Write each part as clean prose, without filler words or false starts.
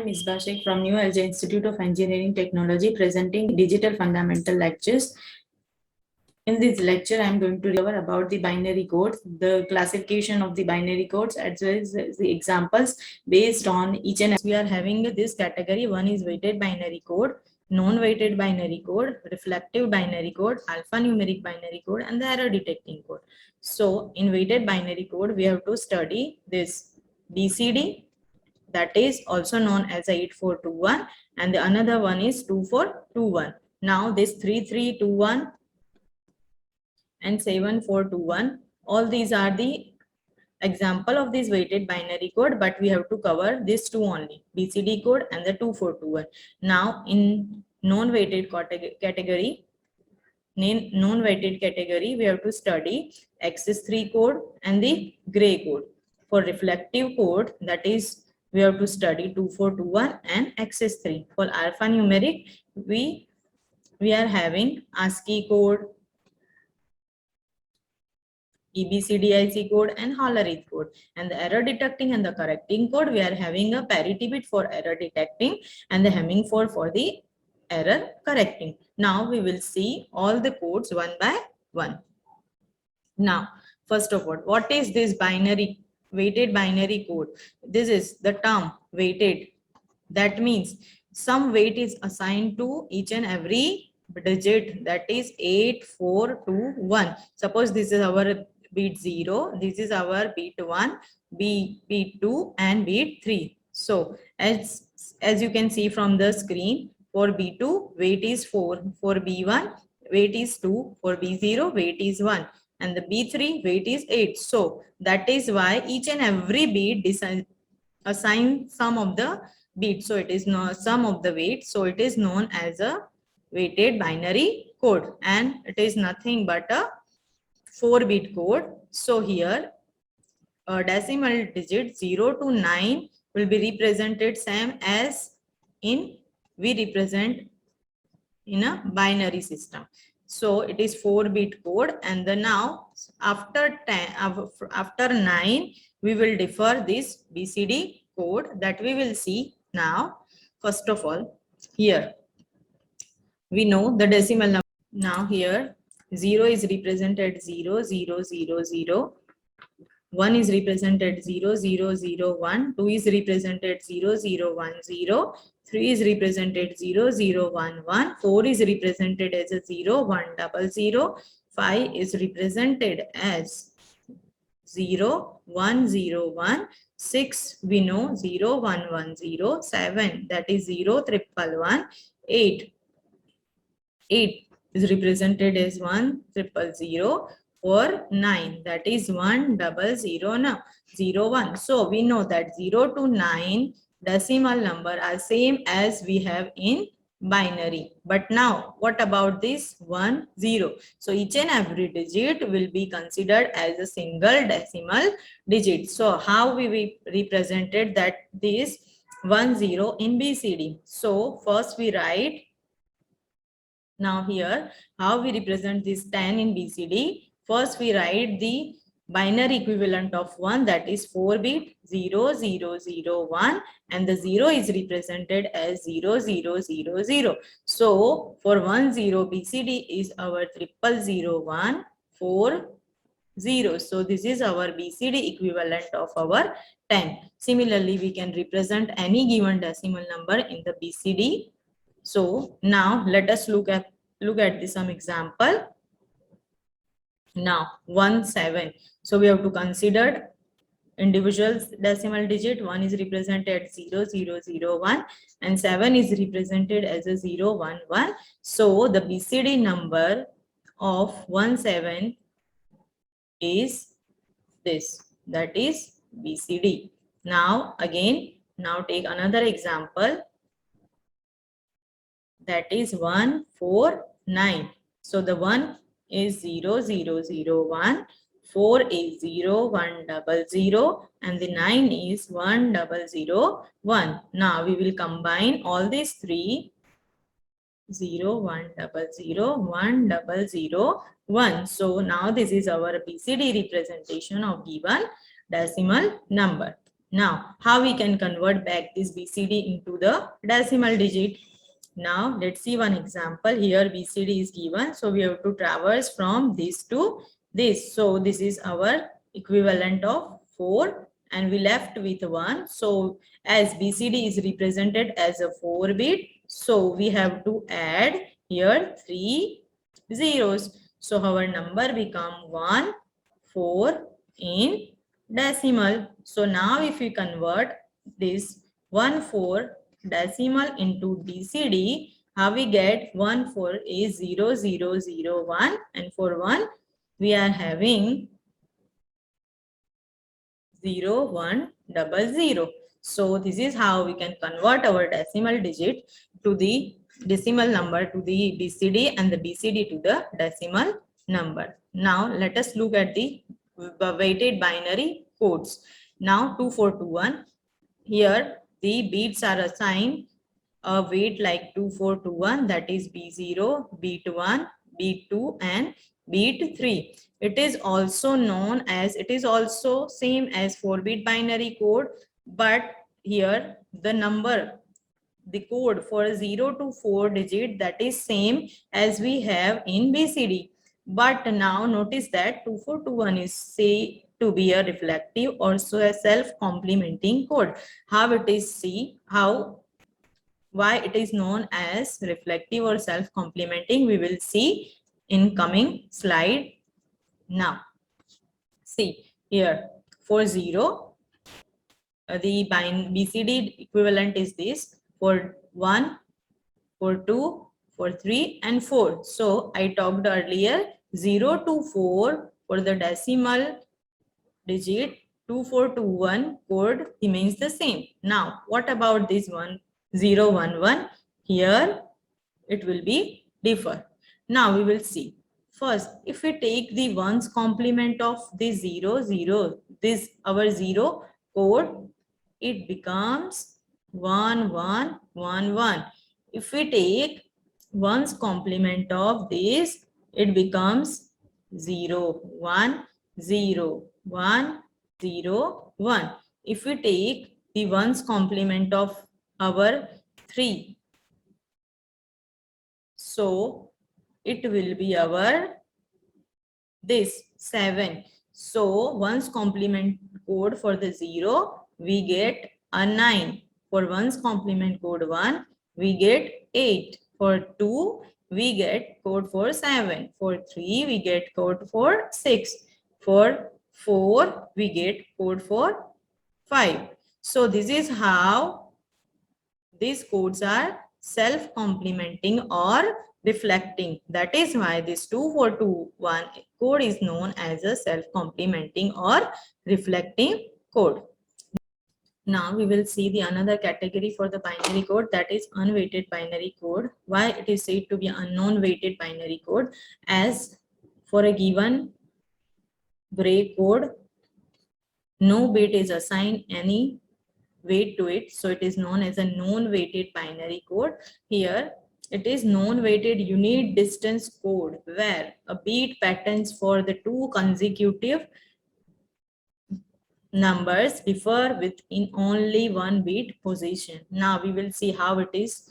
am Misbah Sheikh from New Alja Institute of Engineering Technology presenting digital fundamental lectures. In this lecture, I am going to cover about the binary codes, the classification of the binary codes, as well as the examples based on each and we are having this category. One is weighted binary code, non-weighted binary code, reflective binary code, alphanumeric binary code, and the error detecting code. So in weighted binary code, we have to study this BCD, that is also known as 8421, and the another one is 2421. Now this 3321 and 7421, all these are the example of this weighted binary code, but we have to cover these two only, BCD code and the 2421. Now in non-weighted category, we have to study Axis 3 code and the gray code. For reflective code, that is we have to study 2421 and Axis 3. For alphanumeric, we are having ASCII code, EBCDIC code, and Hollerith code. And the error detecting and the correcting code, we are having a parity bit for error detecting and the Hemmingford for the error correcting. Now we will see all the codes one by one. Now, first of all, what is this weighted binary code? This is the term weighted. That means some weight is assigned to each and every digit, that is 8, 4, 2, 1. Suppose this is our bit 0, this is our bit 1, bit 2, and bit 3. So as you can see from the screen, for B2 weight is 4, for B1 weight is 2, for B0 weight is 1, and the B3 weight is 8. So that is why each and every bit assign some of the bit, so it is not sum of the weight, so it is known as a weighted binary code, and it is nothing but a 4-bit code. So here a decimal digit 0 to 9 will be represented same as we represent in a binary system. So it is 4-bit code, and then now after 9 we will differ this BCD code that we will see now. First of all, here we know the decimal number. Now here 0 is represented 0, 0, 0, 0. 1 is represented 0, 0, 0, 1. 2 is represented 0, 0, 1, 0. 3 is represented 0, 0, 1, 1. 4 is represented as a 0, 1, 0, 0. 5 is represented as 0, 1, 0, 1. 6 we know 0, 1, 1, 0. 7 that is 0, 1, 1, 1. 8 is represented as 1, 0, 0. For 9 that is 1, 0, 0, now 0, 1. So we know that 0 to 9 decimal number are same as we have in binary. But now what about this 1, 0? So each and every digit will be considered as a single decimal digit. So how we represented that this 1, 0 in BCD? So first we write. Now here how we represent this 10 in BCD? First we write the binary equivalent of 1, that is 4-bit 0, 0, 0, 1, and the 0 is represented as 0, 0, 0, 0. So for 1, 0 BCD is our 0001, 4, 0. So this is our BCD equivalent of our 10. Similarly, we can represent any given decimal number in the BCD. So now let us look at some example. Now 1, 7. So we have to consider individual decimal digit. 1 is represented 0, 0, 0, 1, and 7 is represented as a 0, 1, 1. So the BCD number of 1, 7 is this, that is BCD. Now again, now take another example, that is 1, 4, 9. So the 1 is 0, 0, 0, 1. 4 is 0, 1, 0, 0, and the 9 is 1, 0, 0, 1. Now we will combine all these three. 0, 1, 0, 0, 1, 0, 0, 1. So now this is our BCD representation of given decimal number. Now, how we can convert back this BCD into the decimal digit? Now, let's see one example. Here BCD is given. So, we have to traverse from this to this. So, this is our equivalent of 4 and we left with 1. So, as BCD is represented as a 4 bit, so we have to add here 3 zeros. So, our number become 1, 4 in decimal. So now if we convert this 1 4 decimal into BCD, how we get 1 4 is 0 0 0 1 and for 1 we are having 0 1 0 0. So this is how we can convert our decimal digit to the decimal number to the BCD and the BCD to the decimal number. Now let us look at the weighted binary codes. Now 2421. Here the bits are assigned a weight like 2421, that is B0, B1, B2 and B3. It is also known as, it is also same as 4-bit binary code, but here the number, the code for 0 to 4 digit, that is same as we have in BCD. But now notice that 2421 is say to be a reflective, also a self-complementing code. How it is, see how, why it is known as reflective or self-complementing, we will see in coming slide. Now see here for 0, the BCD equivalent is this, for 1, for 2, for 3 and 4. So I talked earlier 0 to 4 for the decimal digit, 2421 code remains the same. Now what about this one 0 1 1? Here it will be differ. Now we will see. First, if we take the ones complement of the 0 0, this our 0 code, it becomes 1 1 1 1. If we take ones complement of this, it becomes 0 1 0 1 0 1. If we take the ones complement of our 3, so it will be our this 7. So ones complement code for the 0, we get a 9. For ones complement code 1, we get 8. For 2, we get code for 7. For 3, we get code for 6. For 4, we get code for 5. So this is how these codes are self-complementing or reflecting. That is why this 2421 code is known as a self-complementing or reflecting code. Now we will see the another category for the binary code, that is unweighted binary code. Why it is said to be unknown weighted binary code? As for a given gray code, no bit is assigned any weight to it, so it is known as a non-weighted binary code. Here it is non-weighted unit distance code, where a bit patterns for the two consecutive numbers differ within only one bit position. Now we will see how it is.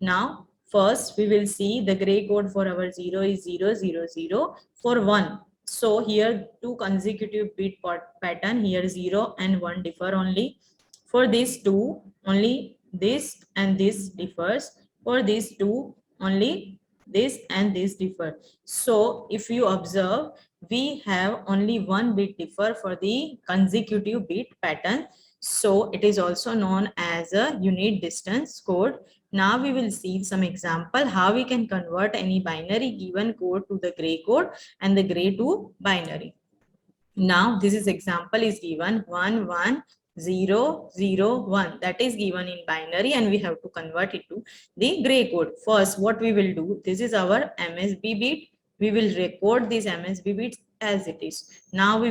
Now first we will see the gray code for our 0 is 0 0 0. For 1, so here two consecutive bit pattern, here 0 and 1 differ only. For these two, only this and this differs. For these two, only this and this differ. So if you observe, we have only one bit differ for the consecutive bit pattern. So it is also known as a unit distance code. Now we will see some example how we can convert any binary given code to the gray code and the gray to binary. Now this is example is given 1 1 0 0 1, that is given in binary and we have to convert it to the gray code. First what we will do, this is our MSB bit, we will record this MSB bit as it is. Now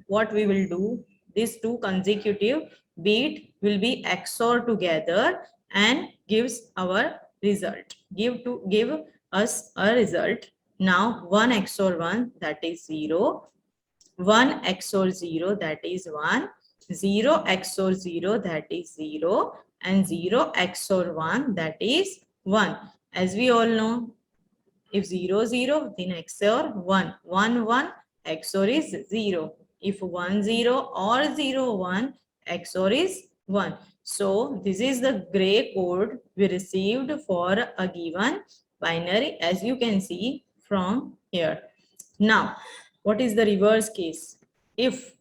what we will do, these two consecutive bit will be XOR together and gives our result, give us a result. Now 1 XOR 1, that is 0, 1 XOR 0, that is 1. 0 XOR 0, that is 0, and 0 XOR 1, that is 1. As we all know, if 0 0, then XOR 1. 1 1, XOR is 0. If 1 0 or 0 1, XOR is 1. So this is the gray code we received for a given binary, as you can see from here. Now, what is the reverse case? If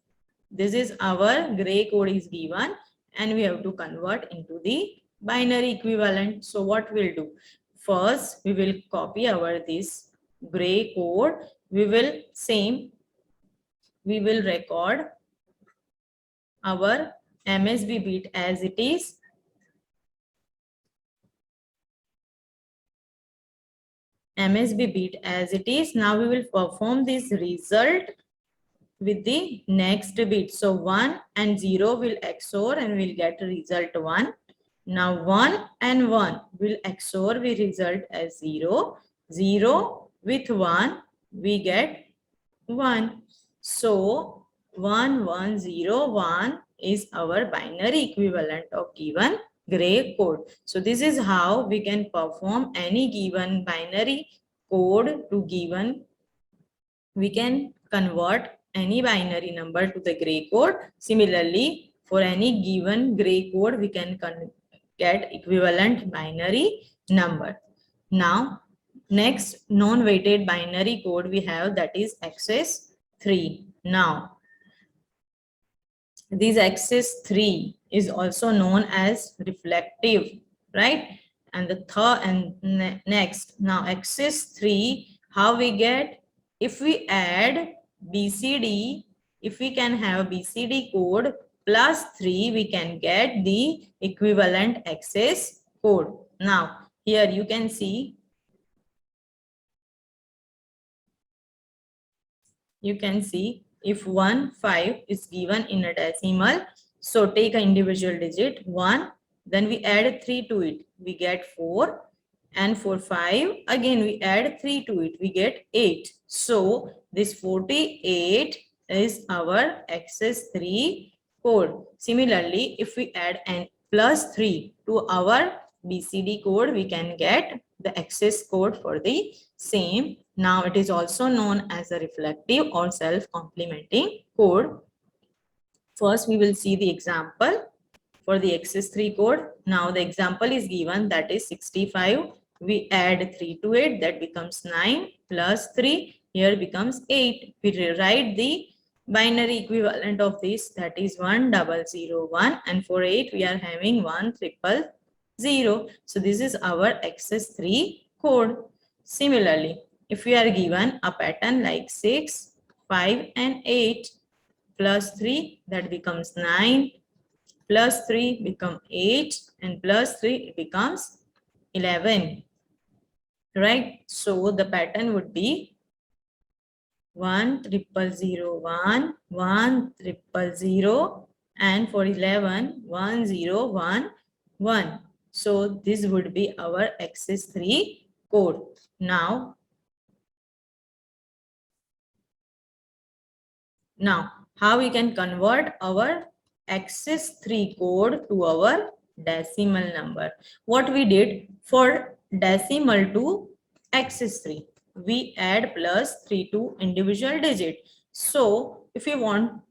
this is our gray code is given and we have to convert into the binary equivalent. So what we'll do? First, we will copy our this gray code. We will record our MSB bit as it is. MSB bit as it is. Now we will perform this result with the next bit. So 1 and 0 will XOR and we'll get result 1. Now 1 and 1 will XOR, we result as 0. 0 with 1, we get 1. So 1 1 0 1 is our binary equivalent of given gray code. So this is how we can perform any given binary code to given. We can convert any binary number to the gray code. Similarly, for any given gray code, we can get equivalent binary number. Now, next non-weighted binary code we have, that is XS3. Now, this XS3 is also known as reflective, right? And the third and next, now XS3, how we get? If we add BCD, if we can have BCD code plus 3, we can get the equivalent XS code. Now, here you can see, if 1 5 is given in a decimal, so take an individual digit 1, then we add 3 to it, we get 4. And for 5, again we add 3 to it, we get 8. So this 48 is our XS3 code. Similarly, if we add n plus 3 to our BCD code, we can get the XS code for the same. Now it is also known as a reflective or self-complementing code. First, we will see the example for the XS3 code. Now the example is given, that is 65. We add 3 to it, that becomes 9 plus 3, here becomes 8. We rewrite the binary equivalent of this, that is 1001, and for 8 we are having 1000. So this is our XS3 code. Similarly, if we are given a pattern like 6, 5 and 8 plus 3, that becomes 9, plus 3 become 8, and plus 3 it becomes 11, right? So the pattern would be 10001, 100, and for 11 1011. So this would be our XS3 code. Now how we can convert our XS3 code to our decimal number? What we did for decimal to XS3, we add plus 3 to individual digit. So if we want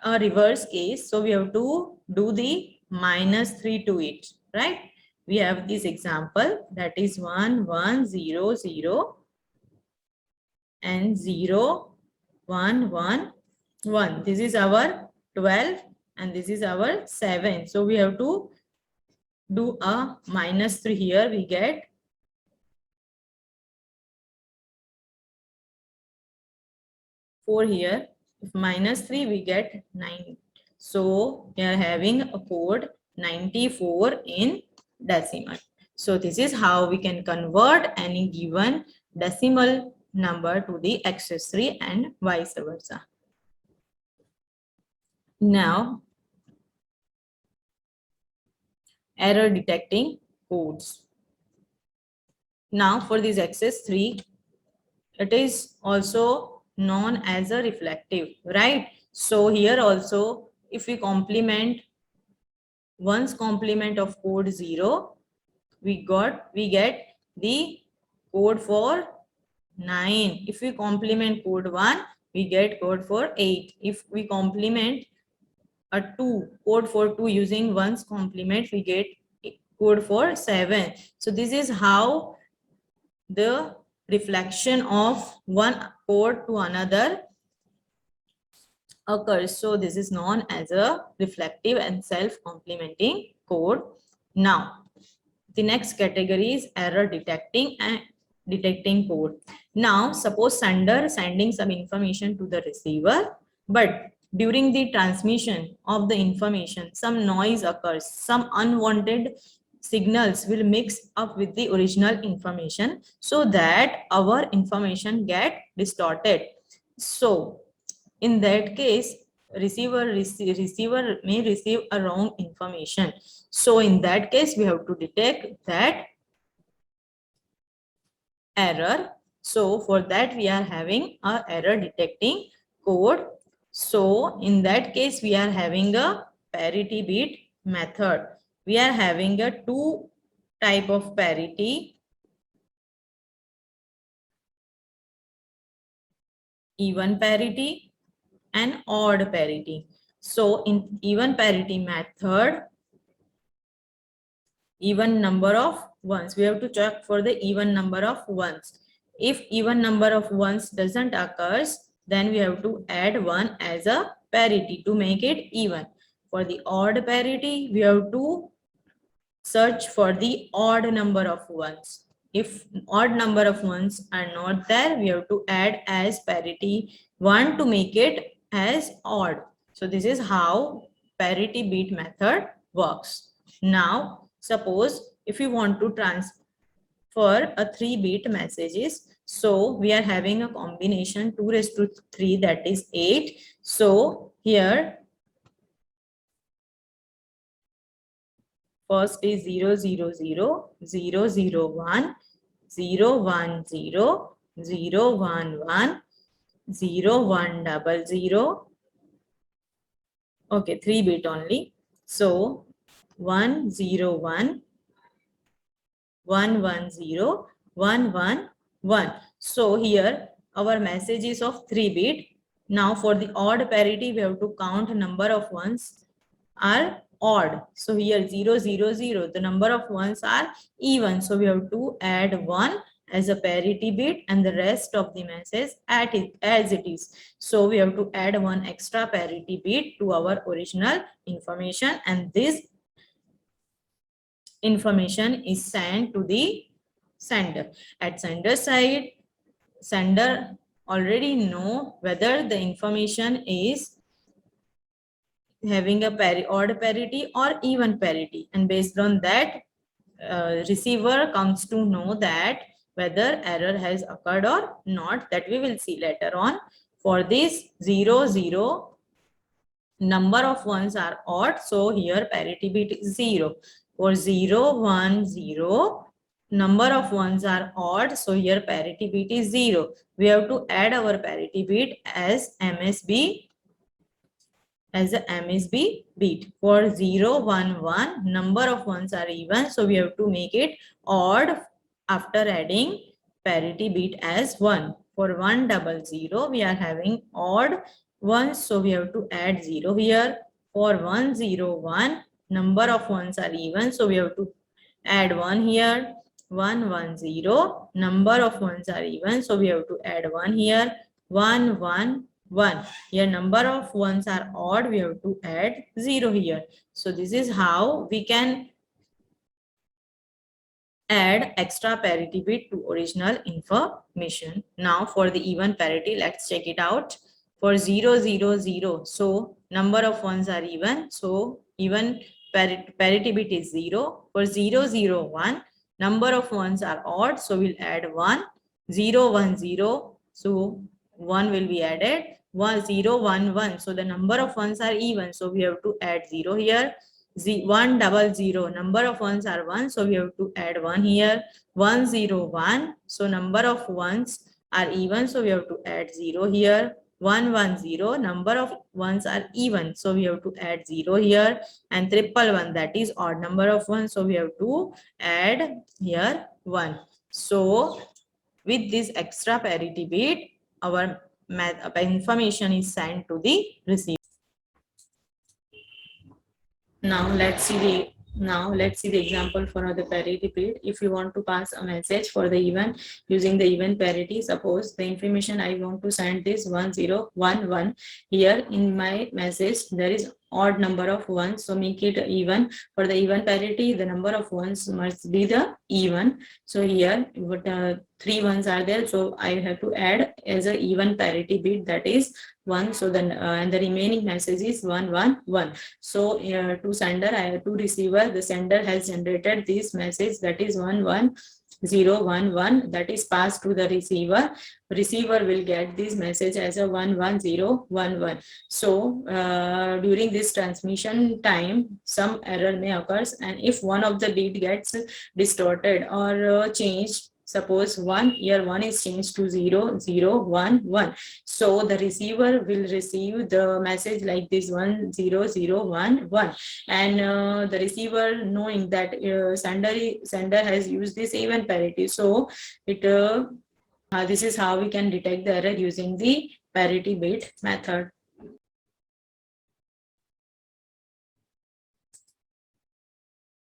a reverse case, so we have to do the minus 3 to it, right? We have this example, that is 1 1 0 0 and 0 1 1 1. This is our 12 and this is our 7. So we have to do a minus 3 here. We get 4 here. If minus 3, we get 9. So we are having a code 94 in decimal. So this is how we can convert any given decimal number to the XS3 and vice versa. Now, error detecting codes. Now for this XS3, it is also known as a reflective, right? So here also if we complement one's complement of code 0, we get the code for 9. If we complement code 1, we get code for 8. If we complement a 2, code for 2 using one's complement, we get code for 7. So this is how the reflection of one code to another occurs. So this is known as a reflective and self-complementing code. Now, the next category is error detecting and detecting code. Now, suppose sender sending some information to the receiver, but during the transmission of the information, some noise occurs, some unwanted signals will mix up with the original information so that our information get distorted. So in that case, receiver may receive a wrong information. So in that case, we have to detect that error. So for that, we are having a error detecting code. So in that case, we are having a parity bit method. We are having a two type of parity, even parity and odd parity. So in even parity method, even number of ones, we have to check for the even number of ones. If even number of ones doesn't occurs, then we have to add 1 as a parity to make it even. For the odd parity, we have to search for the odd number of ones. If odd number of ones are not there, we have to add as parity 1 to make it as odd. So this is how parity bit method works. Now, suppose if you want to transfer a 3-bit messages, so we are having a combination 2 raised to 3, that is 8. So here first is 0, 0, 0, 0, 0, 1, 0, 1, 0, 0, 1, 1, 0, 1, double 0. Okay, 3-bit only. So 1, 0, 1, 1, 1, 0, 1, 1, 1. So here our message is of 3-bit. Now for the odd parity, we have to count number of ones are odd. So here 0, 0, 0, the number of ones are even. So we have to add 1 as a parity bit and the rest of the message as it is. So we have to add 1 extra parity bit to our original information, and this information is sent to the sender. At sender side, sender already know whether the information is having a odd parity or even parity, and based on that, receiver comes to know that whether error has occurred or not, that we will see later on. For this 0, 0, number of ones are odd, so here parity bit is 0. For 0, 1, 0, number of ones are odd, so here parity bit is 0. We have to add our parity bit as MSB bit. For 0, 1, 1, number of ones are even, so we have to make it odd after adding parity bit as 1. For 1, double 0, we are having odd ones, so we have to add 0 here. For 1, 0, 1, number of ones are even, so we have to add 1 here. 1, 1, 0, number of ones are even, so we have to add 1 here. 1, 1, 1. Here number of ones are odd, we have to add 0 here. So this is how we can add extra parity bit to original information. Now for the even parity, let's check it out. For 0, 0, 0, so number of ones are even, so even parity bit is 0. For 0, 0, 1, number of ones are odd, so we'll add 1. 0, 1, 0, so 1 will be added. 1, 0, 1, 1, so the number of ones are even, so we have to add 0 here. 1, double 0, number of ones are 1, so we have to add 1 here. 1, 0, 1, so number of ones are even, so we have to add 0 here. 1 1 0, number of ones are even, so we have to add 0 here, and 111, that is odd number of ones, so we have to add here 1. So with this extra parity bit, our information is sent to the receiver. Now let's see the example for the parity bit. If you want to pass a message for the even using the even parity, suppose the information I want to send is 1011. Here in my message there is odd number of ones, so make it even. For the even parity, the number of ones must be the even. So here what 3 ones are there, so I have to add as a even parity bit, that is 1. So then and the remaining message is 111. So to sender, to receiver, the sender has generated this message, that is 11011, that is passed to the receiver. Receiver will get this message as a 11011. So during this transmission time, some error may occur, and if one of the bit gets distorted or changed, suppose 1 is changed to 0011, so the receiver will receive the message like this 10011, and the receiver, knowing that sender has used this even parity, so it this is how we can detect the error using the parity bit method.